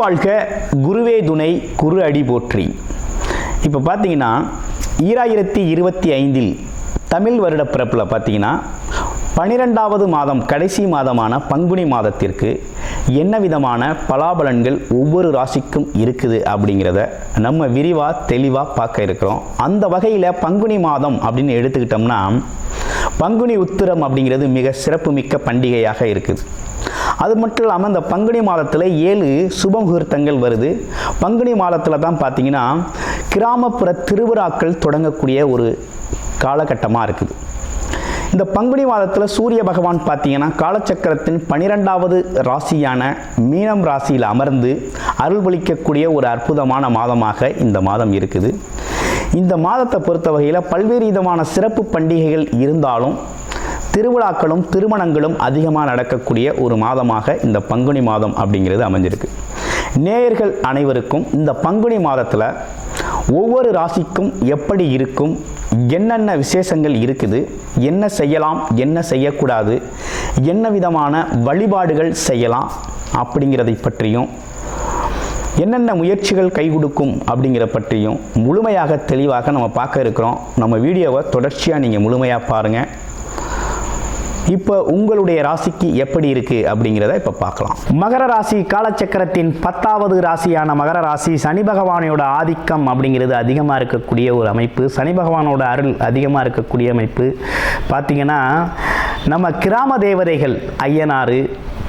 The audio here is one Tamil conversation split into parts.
வாழ்க, குருவே துணை, குரு அடி போற்றி. இப்போ பார்த்தீங்கன்னா 2025 தமிழ் வருட பிறப்பில் பார்த்தீங்கன்னா 12வது மாதம் கடைசி மாதமான பங்குனி மாதத்திற்கு என்ன விதமான பலாபலன்கள் ஒவ்வொரு ராசிக்கும் இருக்குது அப்படிங்கிறத நம்ம விரிவாக தெளிவாக பார்க்க இருக்கிறோம். அந்த வகையில் பங்குனி மாதம் அப்படின்னு எடுத்துக்கிட்டோம்னா பங்குனி உத்திரம் அப்படிங்கிறது மிக சிறப்புமிக்க பண்டிகையாக இருக்குது. அது மட்டும் இல்லாமல் இந்த பங்குனி மாதத்தில் 7 சுப முகூர்த்தங்கள் வருது. பங்குனி மாதத்தில் தான் பார்த்தீங்கன்னா கிராமப்புற திருவிழாக்கள் தொடங்கக்கூடிய ஒரு காலகட்டமாக இருக்குது. இந்த பங்குனி மாதத்தில் சூரிய பகவான் பார்த்தீங்கன்னா காலச்சக்கரத்தின் 12வது ராசியான மீனம் ராசியில் அமர்ந்து அருள்பளிக்கக்கூடிய ஒரு அற்புதமான மாதமாக இந்த மாதம் இருக்குது. இந்த மாதத்தை பொறுத்த வகையில் பல்வேறு விதமான சிறப்பு பண்டிகைகள் இருந்தாலும் திருவிழாக்களும் திருமணங்களும் அதிகமாக நடக்கக்கூடிய ஒரு மாதமாக இந்த பங்குனி மாதம் அப்படிங்கிறது அமைஞ்சிருக்கு. நேயர்கள் அனைவருக்கும் இந்த பங்குனி மாதத்தில் ஒவ்வொரு ராசிக்கும் எப்படி இருக்கும், என்னென்ன விசேஷங்கள் இருக்குது, என்ன செய்யலாம், என்ன செய்யக்கூடாது, என்ன விதமான வழிபாடுகள் செய்யலாம் அப்படிங்கிறதை பற்றியும், என்னென்ன முயற்சிகள் கை கொடுக்கும் அப்படிங்கிற பற்றியும் முழுமையாக தெளிவாக நம்ம பார்க்க இருக்கிறோம். நம்ம வீடியோவை தொடர்ச்சியாக நீங்கள் முழுமையாக பாருங்கள். இப்போ உங்களுடைய ராசிக்கு எப்படி இருக்குது அப்படிங்கிறத இப்போ பார்க்கலாம். மகர ராசி காலச்சக்கரத்தின் 10வது ராசியான மகர ராசி சனி பகவானோட ஆதிக்கம் அப்படிங்கிறது அதிகமாக இருக்கக்கூடிய ஒரு அமைப்பு. சனி பகவானோட அருள் அதிகமாக இருக்கக்கூடிய அமைப்பு. பார்த்திங்கன்னா நம்ம கிராம தேவதைகள் ஐயனார்,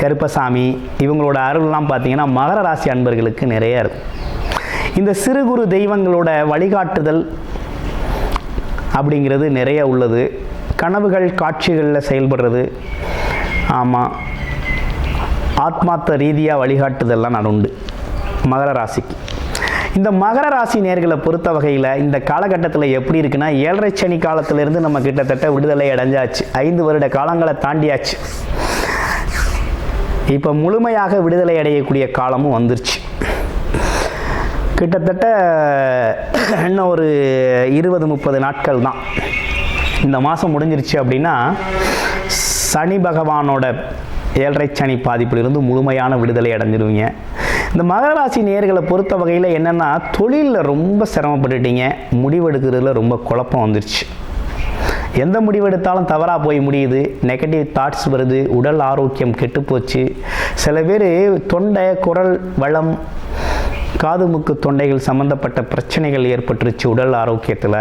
கருப்பசாமி இவங்களோட அருள்லாம் பார்த்திங்கன்னா மகர ராசி அன்பர்களுக்கு நிறைய இருக்கும். இந்த சிறு குறு தெய்வங்களோட வழிகாட்டுதல் அப்படிங்கிறது நிறைய உள்ளது. கனவுகள் காட்சிகளில் செயல்படுறது, ஆமாம், ஆத்மார்த்த ரீதியாக வழிகாட்டுதல்லாம் நடந்து மகர ராசிக்கு. இந்த மகர ராசி நேர்களை பொறுத்த வகையில் இந்த காலகட்டத்தில் எப்படி இருக்குன்னா 7.5 சனி காலத்திலிருந்து நம்ம கிட்டத்தட்ட விடுதலை அடைஞ்சாச்சு. 5 வருட காலங்களை தாண்டியாச்சு. இப்போ முழுமையாக விடுதலை அடையக்கூடிய காலமும் வந்துருச்சு. கிட்டத்தட்ட இன்னும் ஒரு 20-30 நாட்கள் தான் இந்த மாதம் முடிஞ்சிருச்சு. அப்படின்னா சனி பகவானோட 7.5 சனி பாதிப்பிலிருந்து முழுமையான விடுதலை அடைஞ்சிருவீங்க. இந்த மகர ராசி நேர்களை பொறுத்த வகையில் என்னென்னா தொழிலில் ரொம்ப சிரமப்பட்டுட்டீங்க. முடிவெடுக்கிறதுல ரொம்ப குழப்பம் வந்துருச்சு. எந்த முடிவெடுத்தாலும் தவறாக போய் முடியுது. நெகட்டிவ் தாட்ஸ் வருது. உடல் ஆரோக்கியம் கெட்டுப்போச்சு. சில பேர் தொண்டை, குரல் வளம், காது மூக்கு தொண்டைகள் சம்மந்தப்பட்ட பிரச்சனைகள் ஏற்பட்டுருச்சு. உடல் ஆரோக்கியத்தில்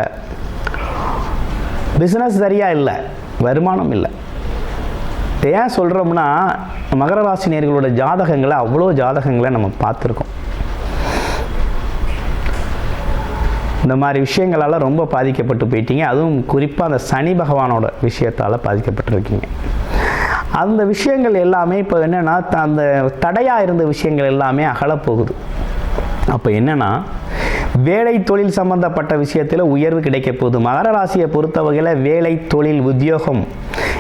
பிஸ்னஸ் சரியாக இல்லை, வருமானம் இல்லை. ஏன் சொல்கிறோம்னா மகர ராசினியர்களோட ஜாதகங்களை அவ்வளோ ஜாதகங்களை நம்ம பார்த்துருக்கோம். இந்த மாதிரி விஷயங்களால் ரொம்ப பாதிக்கப்பட்டு போயிட்டீங்க. அதுவும் குறிப்பாக அந்த சனி பகவானோட விஷயத்தால் பாதிக்கப்பட்டிருக்கீங்க. அந்த விஷயங்கள் எல்லாமே இப்போ என்னென்னா அந்த தடையாக இருந்த விஷயங்கள் எல்லாமே அகலப்போகுது. அப்போ என்னென்னா வேலை தொழில் சம்பந்தப்பட்ட விஷயத்தில் உயர்வு கிடைக்க போகுது. மகர ராசியை பொறுத்த வகையில் வேலை, தொழில், உத்தியோகம்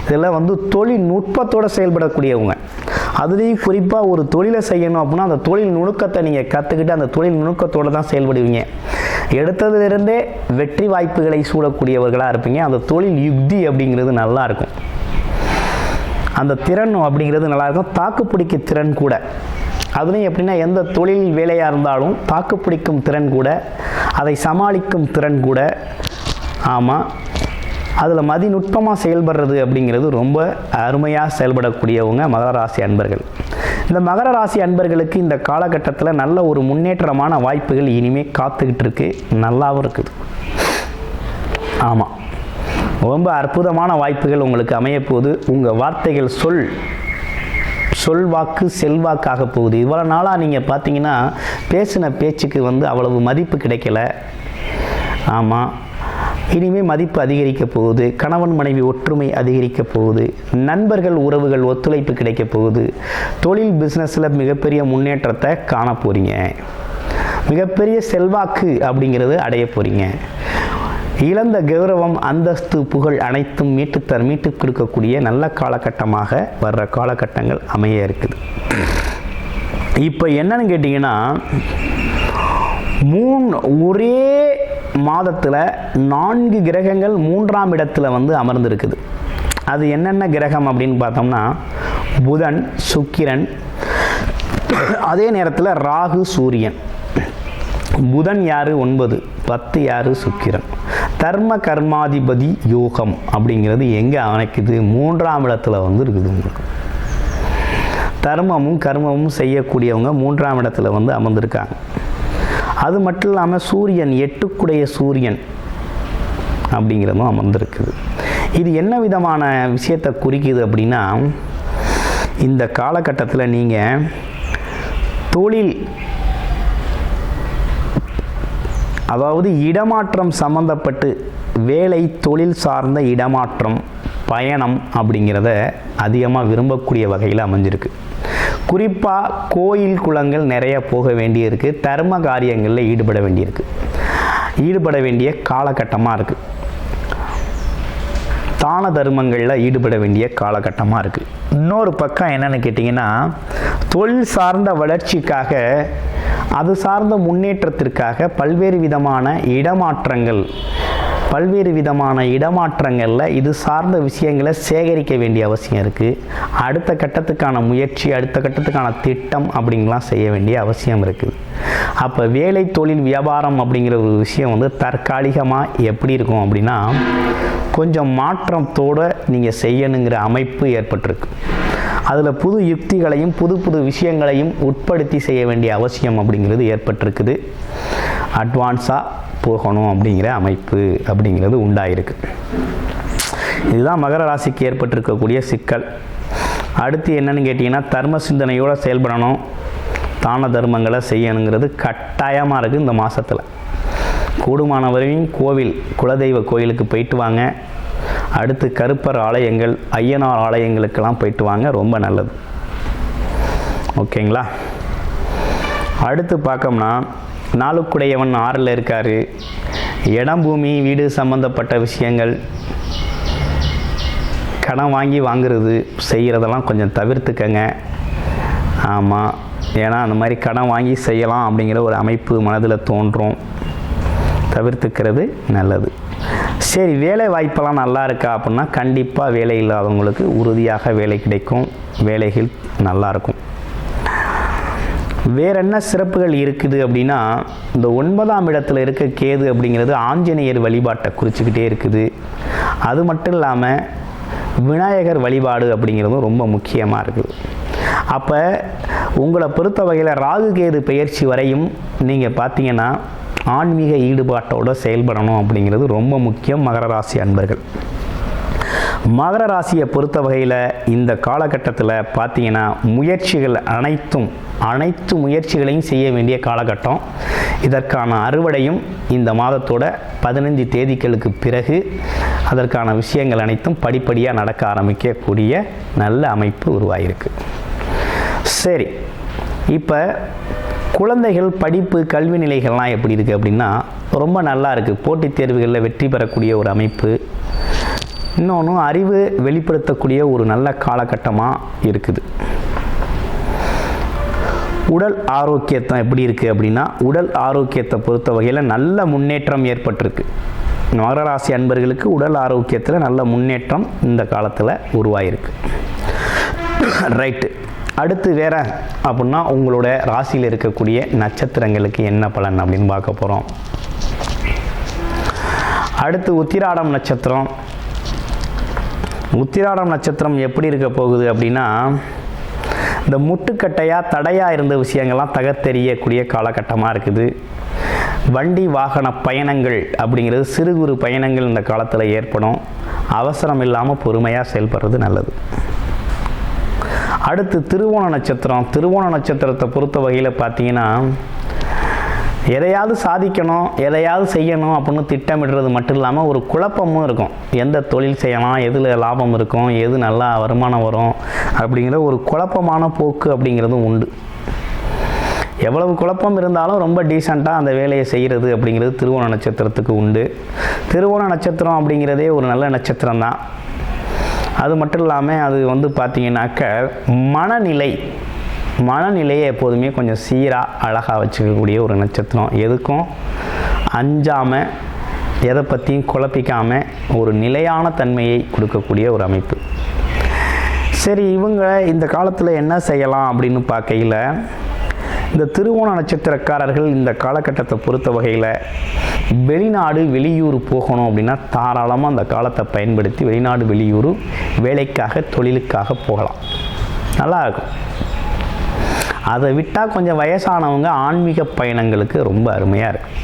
இதெல்லாம் தொழில்நுட்பத்தோடு செயல்படக்கூடியவங்க. அதுலேயும் குறிப்பாக ஒரு தொழிலை செய்யணும் அப்படின்னா அந்த தொழில் நுணுக்கத்தை நீங்கள் கற்றுக்கிட்டு அந்த தொழில் நுணுக்கத்தோடு தான் செயல்படுவீங்க. எடுத்ததுலேருந்தே வெற்றி வாய்ப்புகளை சூடக்கூடியவர்களாக இருப்பீங்க. அந்த தொழில் யுக்தி அப்படிங்கிறது நல்லாயிருக்கும். அந்த திறன் அப்படிங்கிறது நல்லாயிருக்கும். தாக்குப்பிடிக்க திறன் கூட. அதுலேயும் எப்படின்னா எந்த தொழில் வேலையாக இருந்தாலும் தாக்குப்பிடிக்கும் திறன் கூட, அதை சமாளிக்கும் திறன் கூட, ஆமாம், அதில் மதிநுட்பமாக செயல்படுறது அப்படிங்கிறது ரொம்ப அருமையாக செயல்படக்கூடியவங்க மகர ராசி அன்பர்கள். இந்த மகர ராசி அன்பர்களுக்கு இந்த காலகட்டத்தில் நல்ல ஒரு முன்னேற்றமான வாய்ப்புகள் இனிமேல் காத்துக்கிட்டு இருக்கு. நல்லாவும் இருக்குது. ஆமாம், ரொம்ப அற்புதமான வாய்ப்புகள் உங்களுக்கு அமையப்போகுது. உங்கள் வார்த்தைகள் சொல்வாக்கு செல்வாக்காக போகுது. இவ்வளோ நாளாக நீங்கள் பார்த்தீங்கன்னா பேசின பேச்சுக்கு அவ்வளவு மதிப்பு கிடைக்கல. ஆமாம், இனிமேல் மதிப்பு அதிகரிக்க போகுது. கணவன் மனைவி ஒற்றுமை அதிகரிக்க போகுது. நண்பர்கள் உறவுகள் ஒத்துழைப்பு கிடைக்க போகுது. தொழில் பிஸ்னஸில் மிகப்பெரிய முன்னேற்றத்தை காண போகிறீங்க. மிகப்பெரிய செல்வாக்கு அப்படிங்கிறது அடைய போகிறீங்க. இழந்த கௌரவம், அந்தஸ்து, புகழ் அனைத்தும் மீட்டு கொடுக்கக்கூடிய நல்ல காலகட்டமாக வர்ற காலகட்டங்கள் அமைய இருக்குது. இப்போ என்னன்னு கேட்டிங்கன்னா ஒரே மாதத்தில் 4 கிரகங்கள் 3ஆம் இடத்துல அமர்ந்திருக்குது. அது என்னென்ன கிரகம் அப்படின்னு பார்த்தோம்னா புதன், சுக்கிரன், அதே நேரத்தில் ராகு சூரியன், புதன் யார் 9, 10 யார் சுக்கிரன். தர்ம கர்மாதிபதி யோகம் அப்படிங்கிறது எங்கே அமைக்குது? 3ஆம் இடத்துல வந்து இருக்குது. உங்களுக்கு தர்மமும் கர்மமும் செய்யக்கூடியவங்க 3ஆம் இடத்துல வந்து அமர்ந்திருக்காங்க. அது மட்டும் இல்லாமல் சூரியன் 8க்குடைய சூரியன் அப்படிங்கிறதும் அமர்ந்திருக்குது. இது என்ன விதமான விஷயத்தை குறிக்குது அப்படின்னா, இந்த காலகட்டத்தில் நீங்கள் தொழில், அதாவது இடமாற்றம் சம்பந்தப்பட்டு வேலை, தொழில் சார்ந்த இடமாற்றம், பயணம் அப்படிங்கிறத அதிகமாக விரும்பக்கூடிய வகையில் அமைஞ்சிருக்கு. குறிப்பாக கோயில் குளங்கள் நிறைய போக வேண்டியிருக்கு. தர்ம காரியங்களில் ஈடுபட வேண்டிய காலகட்டமாக இருக்குது. தான தர்மங்களில் ஈடுபட வேண்டிய காலகட்டமாக இருக்குது. இன்னொரு பக்கம் என்னென்னு கேட்டிங்கன்னா, தொழில் சார்ந்த வளர்ச்சிக்காக, அது சார்ந்த முன்னேற்றத்திற்காக பல்வேறு விதமான இடமாற்றங்களில் இது சார்ந்த விஷயங்களை சேகரிக்க வேண்டிய அவசியம் இருக்குது. அடுத்த கட்டத்துக்கான முயற்சி, அடுத்த கட்டத்துக்கான திட்டம் அப்படிங்கலாம் செய்ய வேண்டிய அவசியம் இருக்குது. அப்போ வேலை, தொழில், வியாபாரம் அப்படிங்கிற ஒரு விஷயம் வந்து தற்காலிகமாக எப்படி இருக்கும் அப்படின்னா, கொஞ்சம் மாற்றத்தோடு நீங்கள் செய்யணுங்கிற அமைப்பு ஏற்பட்டிருக்கு. அதில் புது யுக்திகளையும் புது விஷயங்களையும் உட்படுத்தி செய்ய வேண்டிய அவசியம் அப்படிங்கிறது ஏற்பட்டிருக்குது. அட்வான்ஸாக போகணும் அப்படிங்கிற அமைப்பு அப்படிங்கிறது உண்டாயிருக்கு. இதுதான் மகர ராசிக்கு ஏற்பட்டிருக்கக்கூடிய சிக்கல். அடுத்து என்னன்னு கேட்டிங்கன்னா, தர்ம சிந்தனையோடு செயல்படணும், தான தர்மங்களை செய்யணுங்கிறது கட்டாயமாக இருக்குது. இந்த மாதத்தில் கூடுமானவரையும் குலதெய்வ கோயிலுக்கு போயிட்டு வாங்க. அடுத்து கருப்பர் ஆலயங்கள், ஐயனார் ஆலயங்களுக்கெல்லாம் போயிட்டு வாங்க, ரொம்ப நல்லது. ஓகேங்களா? அடுத்து பார்க்கோம்னா, நாளுக்குடையவன் 6ல் இருக்கார். இடம், பூமி, வீடு சம்பந்தப்பட்ட விஷயங்கள், கடன் வாங்குறது செய்கிறதெல்லாம் கொஞ்சம் தவிர்த்துக்கங்க. ஆமாம், ஏன்னா அந்த மாதிரி கடன் வாங்கி செய்யலாம் அப்படிங்கிற ஒரு அமைப்பு மனதில் தோன்றும். தவிர்த்துக்கிறது நல்லது. சரி, வேலை வாய்ப்பெல்லாம் நல்லா இருக்கா அப்படின்னா, கண்டிப்பாக வேலை இல்லாதவங்களுக்கு உறுதியாக வேலை கிடைக்கும். வேலைகள் நல்லாயிருக்கும். வேற என்ன சிறப்புகள் இருக்குது அப்படின்னா, இந்த 9ஆம் இடத்துல இருக்க கேது அப்படிங்கிறது ஆஞ்சநேயர் வழிபாட்டை குறிச்சிக்கிட்டே இருக்குது. அது மட்டும் இல்லாமல் விநாயகர் வழிபாடு அப்படிங்கிறதும் ரொம்ப முக்கியமாக இருக்குது. அப்போ உங்களை பொறுத்த வகையில் ராகு கேது பெயர்ச்சி வரையும் நீங்கள் பார்த்தீங்கன்னா ஆன்மீக ஈடுபாட்டோடு செயல்படணும் அப்படிங்கிறது ரொம்ப முக்கியம். மகர ராசி அன்பர்கள், மகர ராசியை பொறுத்த வகையில் இந்த காலகட்டத்தில் பார்த்தீங்கன்னா முயற்சிகள் அனைத்து முயற்சிகளையும் செய்ய வேண்டிய காலகட்டம். இதற்கான அறுவடையும் இந்த மாதத்தோட 15 தேதிகளுக்கு பிறகு அதற்கான விஷயங்கள் அனைத்தும் படிப்படியாக நடக்க ஆரம்பிக்கக்கூடிய நல்ல அமைப்பு உருவாகிருக்கு. சரி, இப்போ குழந்தைகள் படிப்பு, கல்வி நிலைகள்லாம் எப்படி இருக்குது அப்படின்னா ரொம்ப நல்லா இருக்குது. போட்டித் தேர்வுகளில் வெற்றி பெறக்கூடிய ஒரு அமைப்பு. இன்னொன்று, அறிவு வெளிப்படுத்தக்கூடிய ஒரு நல்ல காலகட்டமாக இருக்குது. உடல் ஆரோக்கியத்தை எப்படி இருக்குது அப்படின்னா, உடல் ஆரோக்கியத்தை பொறுத்த வகையில் நல்ல முன்னேற்றம் ஏற்பட்டிருக்கு. மகர ராசி அன்பர்களுக்கு உடல் ஆரோக்கியத்தில் நல்ல முன்னேற்றம் இந்த காலத்தில் உருவாயிருக்கு. ரைட்டு. அடுத்து வேற அப்படின்னா, உங்களோட ராசியில் இருக்கக்கூடிய நட்சத்திரங்களுக்கு என்ன பலன் அப்படின்னு பார்க்க போகிறோம். அடுத்து உத்திராடம் நட்சத்திரம். உத்திராடம் நட்சத்திரம் எப்படி இருக்க போகுது அப்படின்னா, இந்த முட்டுக்கட்டையாக தடையாக இருந்த விஷயங்கள்லாம் தகர்த்தெறியக்கூடிய காலகட்டமாக இருக்குது. வண்டி வாகன பயணங்கள் அப்படிங்கிறது, சிறு குறு பயணங்கள் இந்த காலத்தில் ஏற்படும். அவசரம் இல்லாமல் பொறுமையாக செயல்படுறது நல்லது. அடுத்து திருவோண நட்சத்திரம். திருவோண நட்சத்திரத்தை பொறுத்த வகையில் பார்த்தீங்கன்னா, எதையாவது சாதிக்கணும், எதையாவது செய்யணும் அப்படின்னு திட்டமிடுறது மட்டும் இல்லாமல் ஒரு குழப்பமும் இருக்கும். எந்த தொழில் செய்யலாம், எதில் லாபம் இருக்கும், எது நல்லா வருமானம் வரும் அப்படிங்கிற ஒரு குழப்பமான போக்கு அப்படிங்கிறதும் உண்டு. எவ்வளவு குழப்பம் இருந்தாலும் ரொம்ப டீசெண்டாக அந்த வேலையை செய்கிறது அப்படிங்கிறது திருவோண நட்சத்திரத்துக்கு உண்டு. திருவோண நட்சத்திரம் அப்படிங்கிறதே ஒரு நல்ல நட்சத்திரம் தான். அது மட்டும் இல்லாமல் அது வந்து பார்த்திங்கனாக்க மனநிலையை எப்போதுமே கொஞ்சம் சீராக அழகாக வச்சுக்கக்கூடிய ஒரு நட்சத்திரம். எதுக்கும் அஞ்சாமல், எதை பற்றியும் குழப்பிக்காமல் ஒரு நிலையான தன்மையை கொடுக்கக்கூடிய ஒரு அமைப்பு. சரி, இவங்க இந்த காலத்தில் என்ன செய்யலாம் அப்படின்னு பார்க்கையில், இந்த திருவோண நட்சத்திரக்காரர்கள் இந்த காலகட்டத்தை பொறுத்த வகையில் வெளிநாடு வெளியூர் போகணும் அப்படின்னா தாராளமாக அந்த காலத்தை பயன்படுத்தி வெளிநாடு வெளியூர் வேலைக்காக தொழிலுக்காக போகலாம், நல்லா இருக்கும். அதை விட்டால் கொஞ்சம் வயசானவங்க ஆன்மீக பயணங்களுக்கு ரொம்ப அருமையாக இருக்கும்.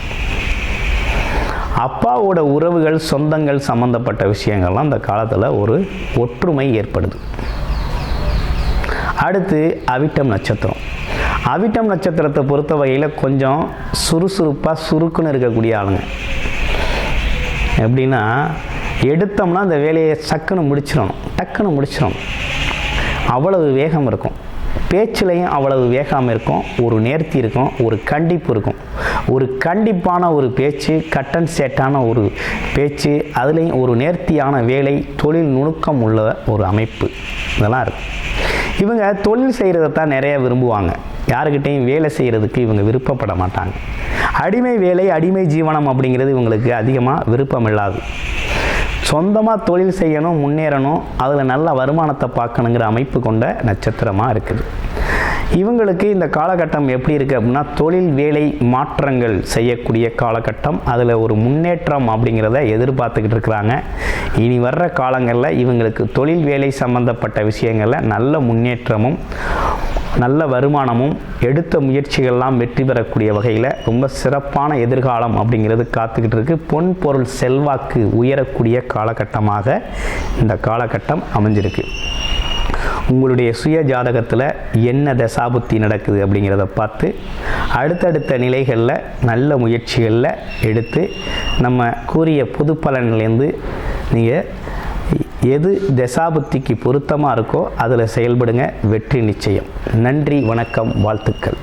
அப்பாவோட உறவுகள் சொந்தங்கள் சம்பந்தப்பட்ட விஷயங்கள்லாம் அந்த காலத்தில் ஒரு ஒற்றுமை ஏற்படுது. அடுத்து அவிட்டம் நட்சத்திரம். அவிட்டம் நட்சத்திரத்தை பொறுத்த வகையில் கொஞ்சம் சுறுசுறுப்பாக சுருக்குன்னு இருக்கக்கூடிய ஆளுங்க. எப்படின்னா எடுத்தோம்னா அந்த வேலையை டக்குன்னு முடிச்சிடணும், அவ்வளவு வேகம் இருக்கும். பேச்சிலையும் அவ்வளவு வேகாமல் இருக்கும், ஒரு நேர்த்தி இருக்கும், ஒரு கண்டிப்பு இருக்கும். ஒரு கண்டிப்பான ஒரு பேச்சு, கட்டன் சேட்டான ஒரு பேச்சு, அதுலேயும் ஒரு நேர்த்தியான வேலை, தொழில் நுணுக்கம் உள்ள ஒரு அமைப்பு, இதெல்லாம் இருக்கும். இவங்க தொழில் செய்கிறத தான் நிறைய விரும்புவாங்க, யாருக்கிட்டையும் வேலை செய்கிறதுக்கு இவங்க விருப்பப்பட மாட்டாங்க. அடிமை வேலை, அடிமை ஜீவனம் அப்படிங்கிறது இவங்களுக்கு அதிகமாக விருப்பம் இல்லாது. சொந்தமாக தொழில் செய்யணும், முன்னேறணும், அதில் நல்ல வருமானத்தை பார்க்கணுங்கிற அமைப்பு கொண்ட நட்சத்திரமாக இருக்குது. இவங்களுக்கு இந்த காலகட்டம் எப்படி இருக்குது அப்படின்னா தொழில் வேலை மாற்றங்கள் செய்யக்கூடிய காலகட்டம், அதில் ஒரு முன்னேற்றம் அப்படிங்கிறத எதிர்பார்த்துக்கிட்டு இருக்கிறாங்க. இனி வர்ற காலங்களில் இவங்களுக்கு தொழில் வேலை சம்பந்தப்பட்ட விஷயங்களில் நல்ல முன்னேற்றமும் நல்ல வருமானமும் எடுத்த முயற்சிகள்லாம் வெற்றி பெறக்கூடிய வகையில் ரொம்ப சிறப்பான எதிர்காலம் அப்படிங்கிறது காத்துக்கிட்டு இருக்கு. பொன் பொருள் செல்வாக்கு உயரக்கூடிய காலகட்டமாக இந்த காலகட்டம் அமைஞ்சிருக்கு. உங்களுடைய சுய ஜாதகத்தில் என்ன தசாபுத்தி நடக்குது அப்படிங்கிறத பார்த்து அடுத்தடுத்த நிலைகளில் நல்ல முயற்சிகளில் எடுத்து நம்ம கூறிய பொது பலன்லேருந்து நீங்கள் எது தசாபுத்திக்கு பொருத்தமாக இருக்கோ அதில் செயல்படுங்க, வெற்றி நிச்சயம். நன்றி, வணக்கம், வாழ்த்துக்கள்.